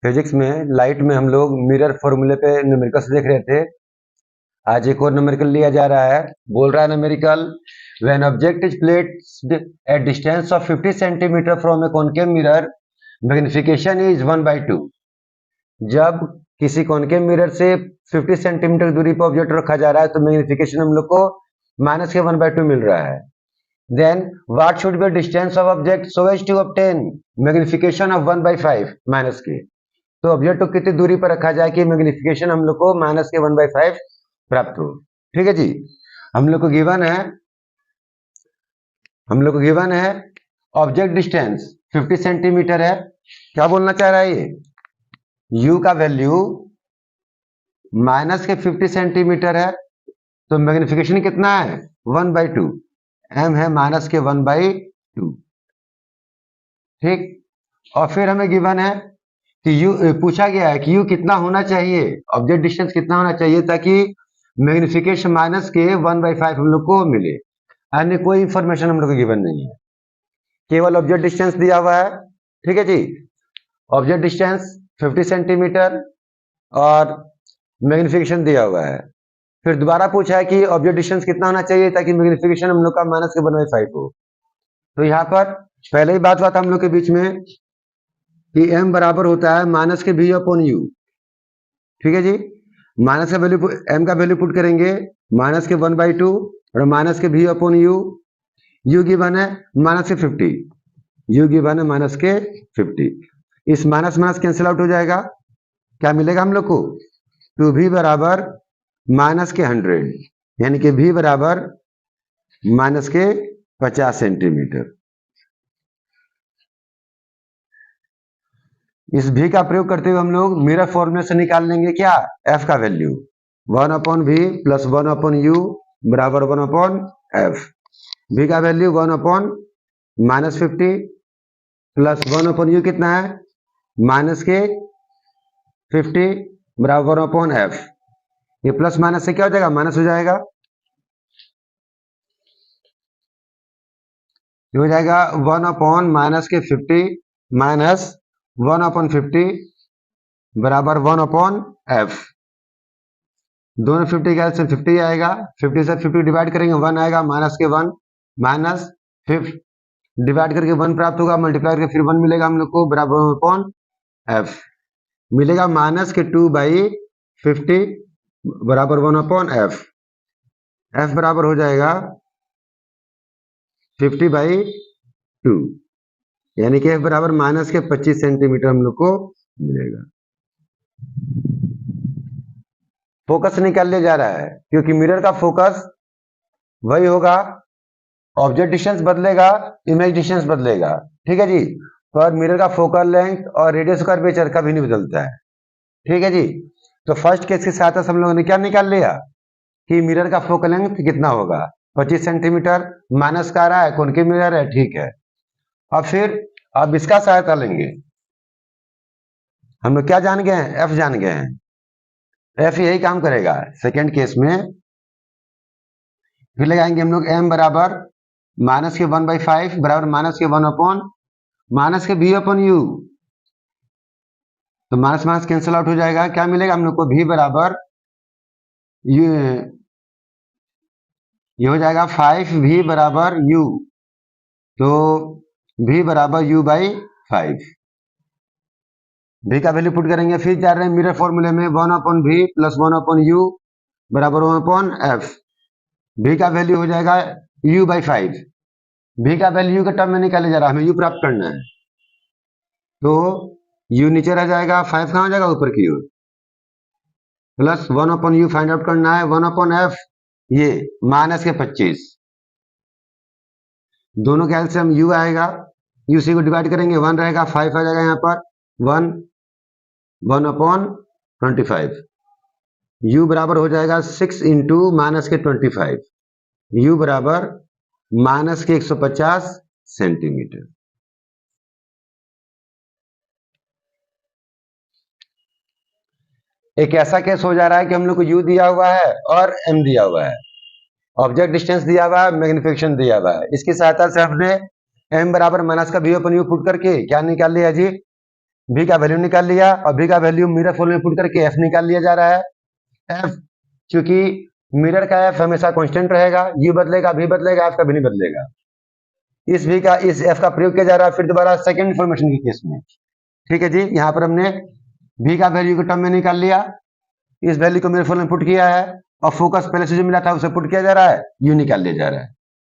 Physics में light में हम लोग मिरर फॉर्मूले पे न्यूमेरिकल्स देख रहे थे। आज एक और न्यूमेरिकल लिया जा रहा है। बोल रहा है numerical, when object is placed at distance of 50 centimetre from A concave mirror, magnification is 1/2। जब किसी कॉनकेव मिरर से 50 सेंटीमीटर दूरी पर ऑब्जेक्ट रखा जा रहा है तो मैग्निफिकेशन हम लोग को माइनस के 1/2 मिल रहा है। Then what should be the distance of object so as to obtain magnification of 1/5 minus k? तो ऑब्जेक्ट को कितनी दूरी पर रखा जाए कि मैग्निफिकेशन हम लोग को माइनस के 1/5 प्राप्त हो। ठीक है जी। हम लोग को गिवन है ऑब्जेक्ट डिस्टेंस 50 सेंटीमीटर है। क्या बोलना चाह रहा है ये? u का वैल्यू माइनस के 50 सेंटीमीटर है तो मैग्निफिकेशन कितना है? 1/2। m है माइनस के 1/2। ठीक। और फिर हमें गिवन है कि u पूछा गया है कि u कितना होना चाहिए, ऑब्जेक्ट डिस्टेंस कितना होना चाहिए ताकि मैग्निफिकेशन माइनस के 1/5 हम लोग को मिले। अन्य कोई इंफॉर्मेशन हम लोग को गिवन नहीं है, केवल ऑब्जेक्ट डिस्टेंस दिया हुआ है। ठीक है जी। ऑब्जेक्ट डिस्टेंस 50 सेंटीमीटर और मैग्निफिकेशन दिया हुआ है। फिर दोबारा पूछा है कि ऑब्जेक्ट डिस्टेंस कितना होना चाहिए ताकि मैग्निफिकेशन हम लोग का माइनस के 1/5 हो। तो यहाँ पर पहले ही बात हुआ था हम लोग के बीच में कि m बराबर होता है माइनस के v अपॉन u। ठीक है जी। माइनस का वैल्यू m का वैल्यू पुट करेंगे माइनस के 1/2 और माइनस के v upon u। u given है माइनस के 50। u गिवन है माइनस के 50। इस माइनस माइनस कैंसिल आउट हो जाएगा। क्या मिलेगा हम लोग को? 2v बराबर माइनस के 100, यानी कि v बराबर माइनस के 50 सेंटीमीटर। इस v का प्रयोग करते हुए हम लोग मिरर फॉर्मूले से निकाल लेंगे क्या? f का वैल्यू 1/v प्लस 1/u बराबर 1/f। v का वैल्यू 1/-50 प्लस 1/u कितना है? माइनस के 50 बराबर 1/f। ये प्लस माइनस से क्या हो जाएगा? माइनस हो जाएगा। ये हो जाएगा 1/-50 माइनस 1/50 बराबर 1/f। दोनों 50 का एलसीएम 50 आएगा। 50 से 50 डिवाइड करेंगे 1 आएगा, माइनस के 1 माइनस 5 डिवाइड करके 1 प्राप्त होगा, मल्टीप्लाई करके फिर 1 मिलेगा हम लोग को बराबर 1/f। मिलेगा माइनस के 2/50 बराबर 1/f। f बराबर हो जाएगा 50/2, यानी कि f बराबर माइनस के 25 सेंटीमीटर हम लोग को मिलेगा। फोकस निकाल लिया जा रहा है क्योंकि मिरर का फोकस वही होगा, ऑब्जेक्ट डिस्टेंस बदलेगा, इमेज डिस्टेंस बदलेगा। ठीक है जी। पर मिरर का फोकल लेंथ और रेडियस कर्वेचर कभी नहीं बदलता है। ठीक है जी। तो फर्स्ट केस की सहायता से हम लोगों ने क्या निकाल लिया कि मिरर का फोकल लेंथ कितना होगा? 25 सेंटीमीटर। माइनस का आ रहा है, कॉनकेव मिरर है, ठीक है। अब फिर अब इसका सहायता लेंगे। हम लोग क्या जान गए हैं? एफ जान गए हैं। एफ यही काम करेगा। सेकेंड केस में फिर लगाएंगे हम लोग m बराबर माइनस के 1/5 बराबर माइनस के 1 माइनस के v अपॉन u। तो माइनस माइनस कैंसिल आउट हो जाएगा। क्या मिलेगा हम लोग को? v बराबर ये हो जाएगा 5v बराबर u। तो v बराबर u/5। v का वैल्यू पुट करेंगे, फिर जा रहे हैं मिरर फॉर्मूले में 1/v प्लस 1/u बराबर 1/f। v का वैल्यू हो जाएगा u/5। v का वैल्यू का टर्म में निकाले जा रहा है, हमें u प्राप्त करना है। तो u नीचे रह जाएगा, 5 कहाँ हो जाएगा? ऊपर की ओर। प्लस 1/u फाइंड आउट करना है, 1/f ये माइनस के 25। दोनों के एलसीएम u आएगा, u से को डिवाइड करेंगे 1 रहेगा, 5 आ जाएगा यहाँ पर 1/25। u बराबर हो जाएगा 6 इंटू माइनस के 25। u बराबर माइनस के 150 सेंटीमीटर। एक ऐसा केस हो जा रहा है कि हम लोग को u दिया हुआ है और m दिया हुआ है, ऑब्जेक्ट डिस्टेंस दिया हुआ है, मैग्निफिकेशन दिया हुआ है। इसकी सहायता से हमने m बराबर माइनस का v अपॉन u पुट करके क्या निकाल लिया जी? V का वैल्यू निकाल लिया और V का वैल्यू मिरर फोल्ड में पुट करके F निकाल लिया जा रहा है। F क्योंकि मिरर का F हमेशा कांस्टेंट रहेगा, U बदलेगा, V बदलेगा, F कभी नहीं बदलेगा। इस F का प्रयोग किया जा रहा है फिर दोबारा सेकेंड इंफॉर्मेशन के केस में। ठीक है जी, यहाँ पर हमने V का वैल्यू को टर्म में निकाल लिया, इस वैल्यू को मिरर फोल्ड में पुट किया है और फोकस पहले से जो मिला था उसे पुट किया जा रहा है, U निकाल लिया जा रहा है।